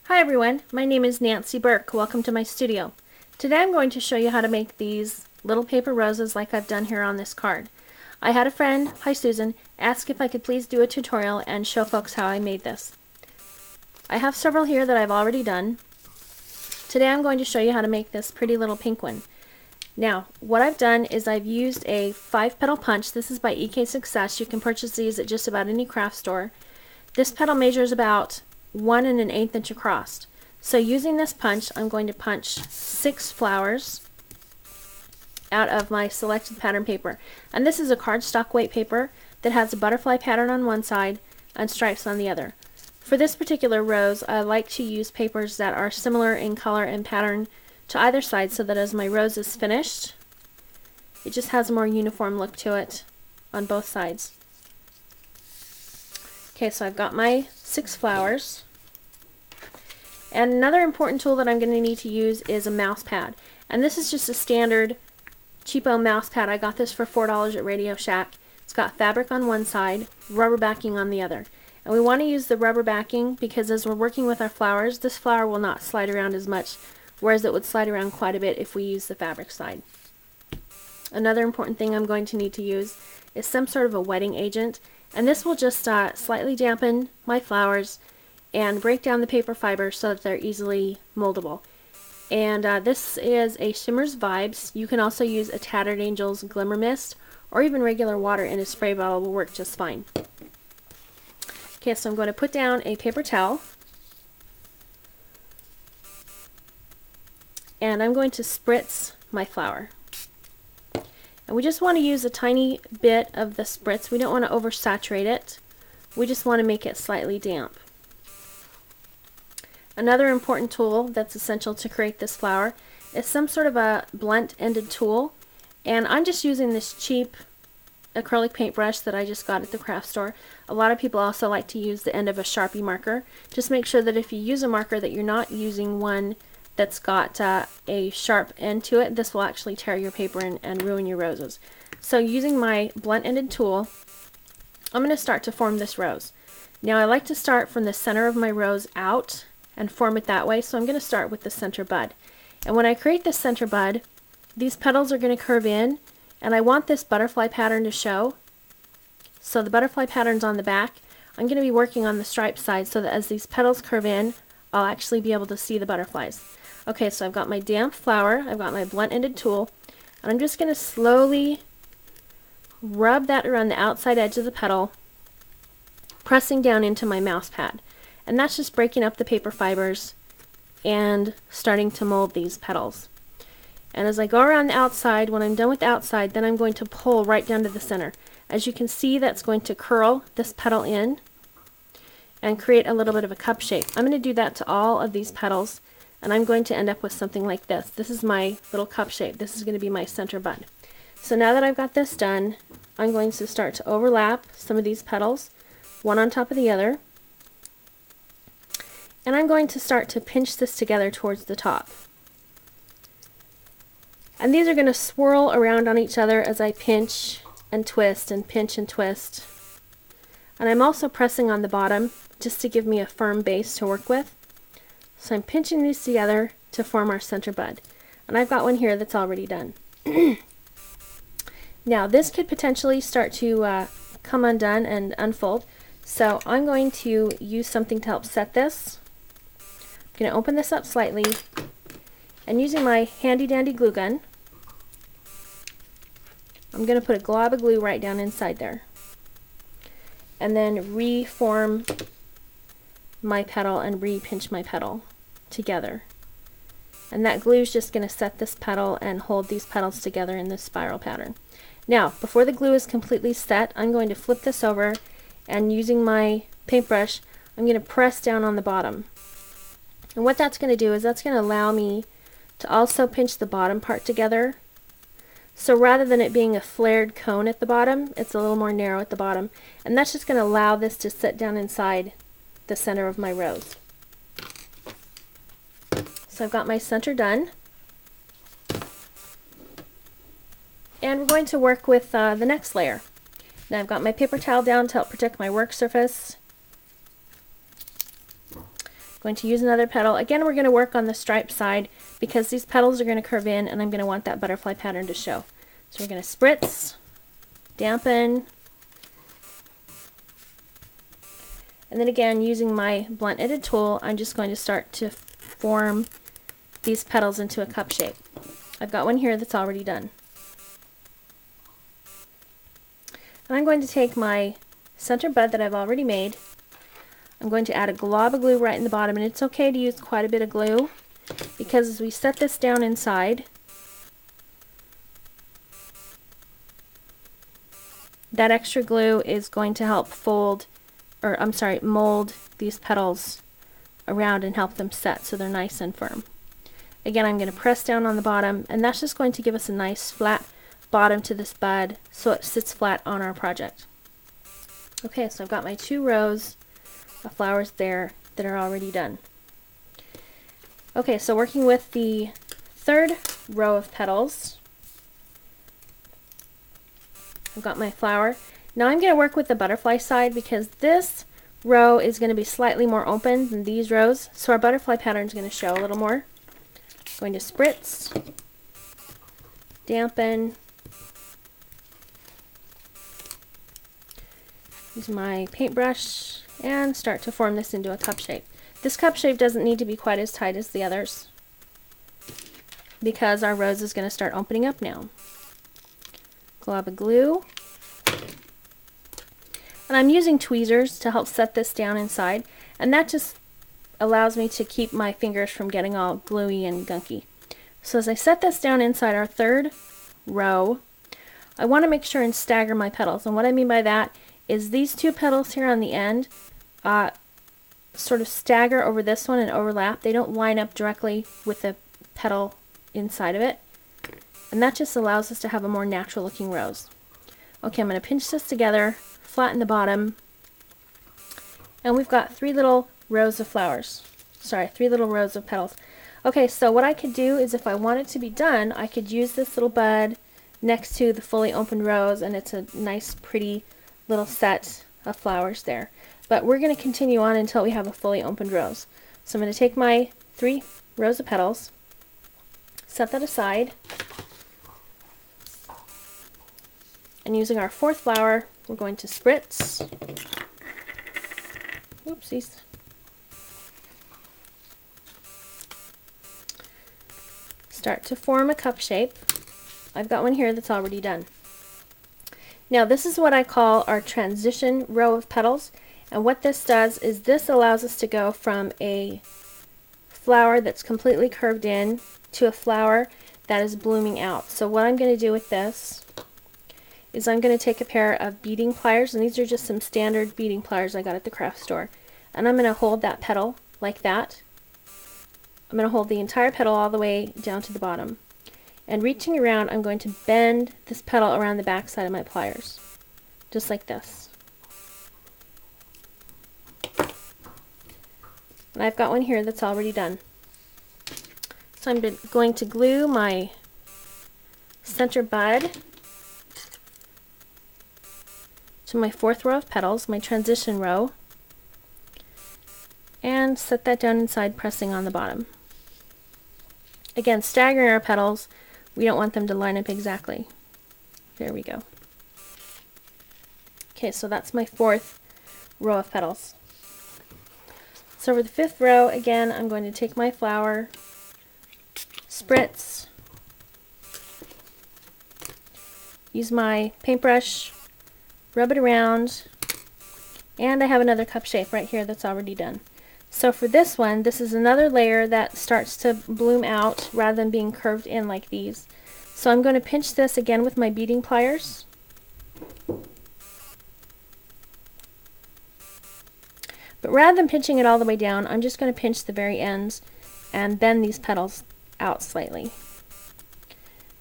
Hi everyone, my name is Nancy Burke. Welcome to my studio. Today I'm going to show you how to make these little paper roses like I've done here on this card. I had a friend, hi Susan, ask if I could please do a tutorial and show folks how I made this. I have several here that I've already done. Today I'm going to show you how to make this pretty little pink one. Now, what I've done is I've used a 5-petal punch. This is by EK Success. You can purchase these at just about any craft store. This petal measures about 1 1/8 inch across. So using this punch, I'm going to punch 6 flowers out of my selected pattern paper. And this is a cardstock weight paper that has a butterfly pattern on one side and stripes on the other. For this particular rose, I like to use papers that are similar in color and pattern to either side so that as my rose is finished, it just has a more uniform look to it on both sides. Okay, so I've got my 6 flowers. And another important tool that I'm going to need to use is a mouse pad. And this is just a standard cheapo mouse pad. I got this for $4 at Radio Shack. It's got fabric on one side, rubber backing on the other. And we want to use the rubber backing because as we're working with our flowers, this flower will not slide around as much, whereas it would slide around quite a bit if we use the fabric side. Another important thing I'm going to need to use is some sort of a wetting agent. And this will just slightly dampen my flowers and break down the paper fibers so that they're easily moldable. And this is a Shimmer's Vibes. You can also use a Tattered Angels Glimmer Mist or even regular water in a spray bottle will work just fine. Okay, so I'm going to put down a paper towel and I'm going to spritz my flower. And we just want to use a tiny bit of the spritz. We don't want to oversaturate it. We just want to make it slightly damp. Another important tool that's essential to create this flower is some sort of a blunt-ended tool. And I'm just using this cheap acrylic paintbrush that I just got at the craft store. A lot of people also like to use the end of a Sharpie marker. Just make sure that if you use a marker that you're not using one that's got a sharp end to it. This will actually tear your paper and ruin your roses. So using my blunt-ended tool, I'm going to start to form this rose. Now I like to start from the center of my rose out and form it that way, so I'm going to start with the center bud. And when I create this center bud, these petals are going to curve in, and I want this butterfly pattern to show. So the butterfly pattern's on the back. I'm going to be working on the stripe side so that as these petals curve in, I'll actually be able to see the butterflies. Okay, so I've got my damp flower, I've got my blunt-ended tool, and I'm just going to slowly rub that around the outside edge of the petal, pressing down into my mouse pad. And that's just breaking up the paper fibers and starting to mold these petals. And as I go around the outside, when I'm done with the outside, then I'm going to pull right down to the center. As you can see, that's going to curl this petal in and create a little bit of a cup shape. I'm going to do that to all of these petals, and I'm going to end up with something like this. This is my little cup shape. This is going to be my center bud. So now that I've got this done, I'm going to start to overlap some of these petals, one on top of the other. And I'm going to start to pinch this together towards the top. And these are going to swirl around on each other as I pinch and twist and pinch and twist. And I'm also pressing on the bottom just to give me a firm base to work with. So I'm pinching these together to form our center bud. And I've got one here that's already done. Now this could potentially start to come undone and unfold. So I'm going to use something to help set this. I'm going to open this up slightly, and using my handy dandy glue gun, I'm going to put a glob of glue right down inside there and then reform my petal and re-pinch my petal together. And that glue is just going to set this petal and hold these petals together in this spiral pattern. Now, before the glue is completely set, I'm going to flip this over, and using my paintbrush, I'm going to press down on the bottom. And what that's going to do is that's going to allow me to also pinch the bottom part together. So rather than it being a flared cone at the bottom, it's a little more narrow at the bottom. And that's just going to allow this to sit down inside the center of my rose. So I've got my center done. And we're going to work with the next layer. Now I've got my paper towel down to help protect my work surface. Going to use another petal. Again, we're going to work on the stripe side because these petals are going to curve in and I'm going to want that butterfly pattern to show. So we're going to spritz, dampen, and then again, using my blunt ended tool, I'm just going to start to form these petals into a cup shape. I've got one here that's already done. And I'm going to take my center bud that I've already made. I'm going to add a glob of glue right in the bottom, and it's okay to use quite a bit of glue because as we set this down inside, that extra glue is going to help mold these petals around and help them set so they're nice and firm. Again, I'm going to press down on the bottom, and that's just going to give us a nice flat bottom to this bud so it sits flat on our project. Okay, so I've got my 2 rows of flowers there that are already done. Okay, so working with the 3rd row of petals, I've got my flower. Now I'm going to work with the butterfly side because this row is going to be slightly more open than these rows, so our butterfly pattern is going to show a little more. Going to spritz, dampen, use my paintbrush, and start to form this into a cup shape. This cup shape doesn't need to be quite as tight as the others because our rose is going to start opening up now. Glob of glue. And I'm using tweezers to help set this down inside, and that just allows me to keep my fingers from getting all gluey and gunky. So as I set this down inside our 3rd row, I want to make sure and stagger my petals. And what I mean by that is these 2 petals here on the end sort of stagger over this one and overlap. They don't line up directly with the petal inside of it. And that just allows us to have a more natural looking rose. Okay, I'm going to pinch this together, flatten the bottom, and we've got 3 little rows of flowers. Sorry, 3 little rows of petals. Okay, so what I could do is if I want it to be done, I could use this little bud next to the fully opened rose, and it's a nice pretty little set of flowers there. But we're going to continue on until we have a fully opened rose. So I'm going to take my 3 rows of petals, set that aside, and using our 4th flower, we're going to spritz. Oopsies. Start to form a cup shape. I've got one here that's already done. Now this is what I call our transition row of petals, and what this does is this allows us to go from a flower that's completely curved in to a flower that is blooming out. So what I'm going to do with this is I'm going to take a pair of beading pliers, and these are just some standard beading pliers I got at the craft store, and I'm going to hold that petal like that. I'm going to hold the entire petal all the way down to the bottom, and reaching around I'm going to bend this petal around the back side of my pliers just like this. And I've got one here that's already done. So I'm going to glue my center bud to my 4th row of petals, my transition row, and set that down inside, pressing on the bottom. Again, staggering our petals, we don't want them to line up exactly. There we go. Okay, so that's my 4th row of petals. So for the 5th row, again, I'm going to take my flower, spritz, use my paintbrush, rub it around, and I have another cup shape right here that's already done. So for this one, this is another layer that starts to bloom out rather than being curved in like these. So I'm going to pinch this again with my beading pliers. But rather than pinching it all the way down, I'm just going to pinch the very ends and bend these petals out slightly.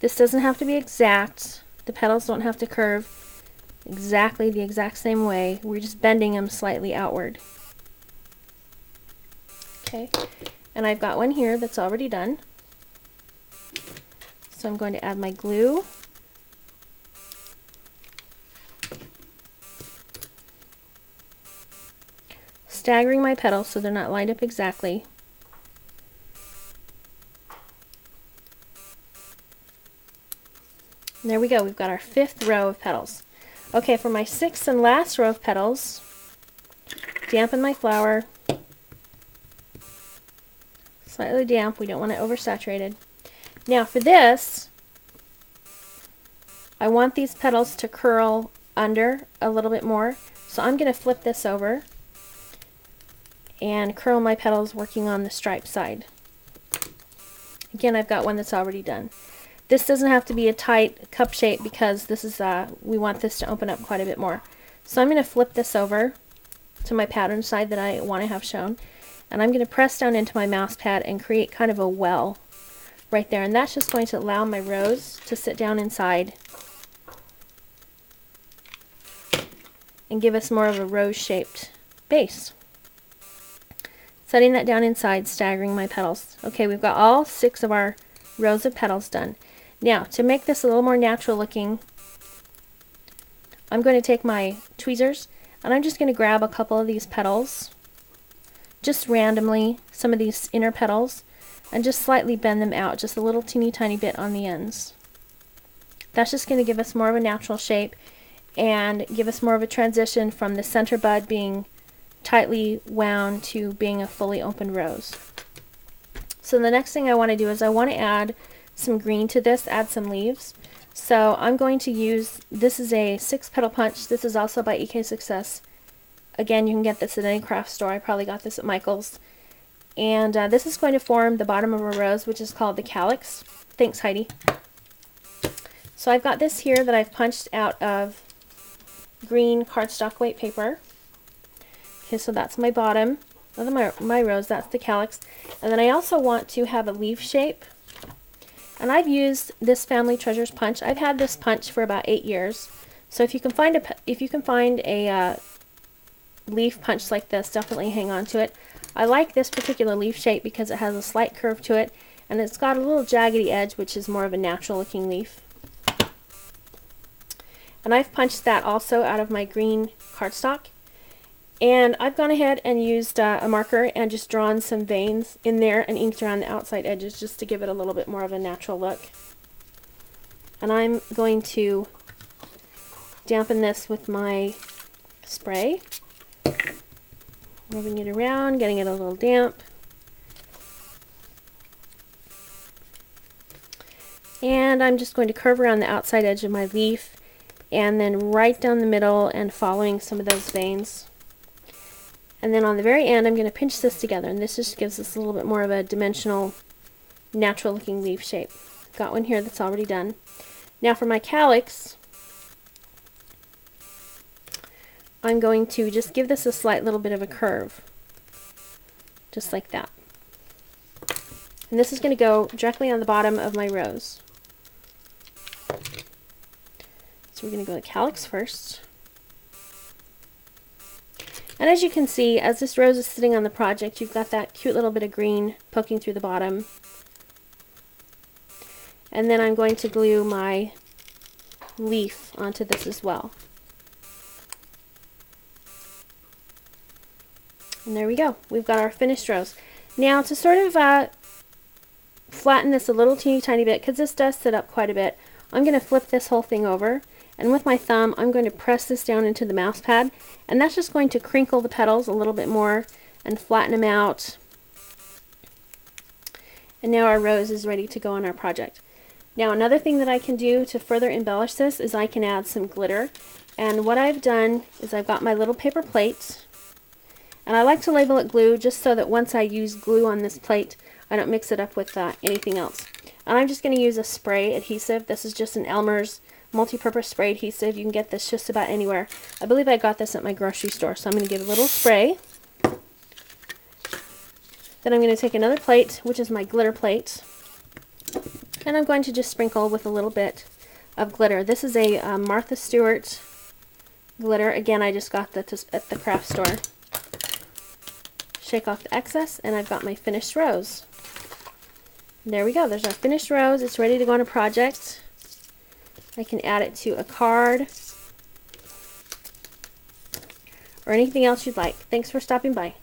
This doesn't have to be exact. The petals don't have to curve exactly the exact same way. We're just bending them slightly outward. Okay, and I've got one here that's already done. So I'm going to add my glue. staggering my petals so they're not lined up exactly. And there we go, we've got our 5th row of petals. Okay, for my 6th and last row of petals, dampen my flower. Slightly damp, we don't want it oversaturated. Now for this, I want these petals to curl under a little bit more, so I'm going to flip this over and curl my petals working on the stripe side. Again, I've got one that's already done. This doesn't have to be a tight cup shape because this is we want this to open up quite a bit more. So I'm going to flip this over to my pattern side that I want to have shown, and I'm going to press down into my mouse pad and create kind of a well right there, and that's just going to allow my rose to sit down inside and give us more of a rose shaped base. Setting that down inside, staggering my petals. Okay, we've got all 6 of our rows of petals done. Now, to make this a little more natural looking, I'm going to take my tweezers and I'm just going to grab a couple of these petals, just randomly, some of these inner petals, and just slightly bend them out, just a little teeny tiny bit on the ends. That's just going to give us more of a natural shape and give us more of a transition from the center bud being tightly wound to being a fully open rose. So the next thing I want to do is I want to add some green to this, add some leaves. So I'm going to use, this is a 6-petal punch. This is also by EK Success. Again, you can get this at any craft store. I probably got this at Michael's. And this is going to form the bottom of a rose, which is called the calyx. Thanks, Heidi. So I've got this here that I've punched out of green cardstock weight paper. Okay, so that's my bottom of my rose, that's the calyx. And then I also want to have a leaf shape. And I've used this Family Treasures punch. I've had this punch for about 8 years. So if you can find a leaf punch like this, definitely hang on to it. I like this particular leaf shape because it has a slight curve to it, and it's got a little jaggedy edge, which is more of a natural looking leaf. And I've punched that also out of my green cardstock. And I've gone ahead and used a marker and just drawn some veins in there and inked around the outside edges just to give it a little bit more of a natural look. And I'm going to dampen this with my spray, moving it around, getting it a little damp. And I'm just going to curve around the outside edge of my leaf and then right down the middle and following some of those veins. And then on the very end, I'm going to pinch this together, and this just gives us a little bit more of a dimensional, natural looking leaf shape. Got one here that's already done. Now for my calyx, I'm going to just give this a slight little bit of a curve, just like that. And this is going to go directly on the bottom of my rose. So we're going to go to calyx first. And as you can see, as this rose is sitting on the project, you've got that cute little bit of green poking through the bottom. And then I'm going to glue my leaf onto this as well. And there we go. We've got our finished rose. Now to sort of flatten this a little teeny tiny bit, because this does sit up quite a bit, I'm going to flip this whole thing over. And with my thumb, I'm going to press this down into the mouse pad, and that's just going to crinkle the petals a little bit more and flatten them out. And now our rose is ready to go on our project. Now another thing that I can do to further embellish this is I can add some glitter. And what I've done is I've got my little paper plate, and I like to label it glue just so that once I use glue on this plate, I don't mix it up with anything else. And I'm just going to use a spray adhesive. This is just an Elmer's multi-purpose spray adhesive. You can get this just about anywhere. I believe I got this at my grocery store, so I'm going to give a little spray. Then I'm going to take another plate, which is my glitter plate, and I'm going to just sprinkle with a little bit of glitter. This is a Martha Stewart glitter. Again, I just got that at the craft store. Shake off the excess, and I've got my finished rose. There we go. There's our finished rose. It's ready to go on a project. I can add it to a card, or anything else you'd like. Thanks for stopping by.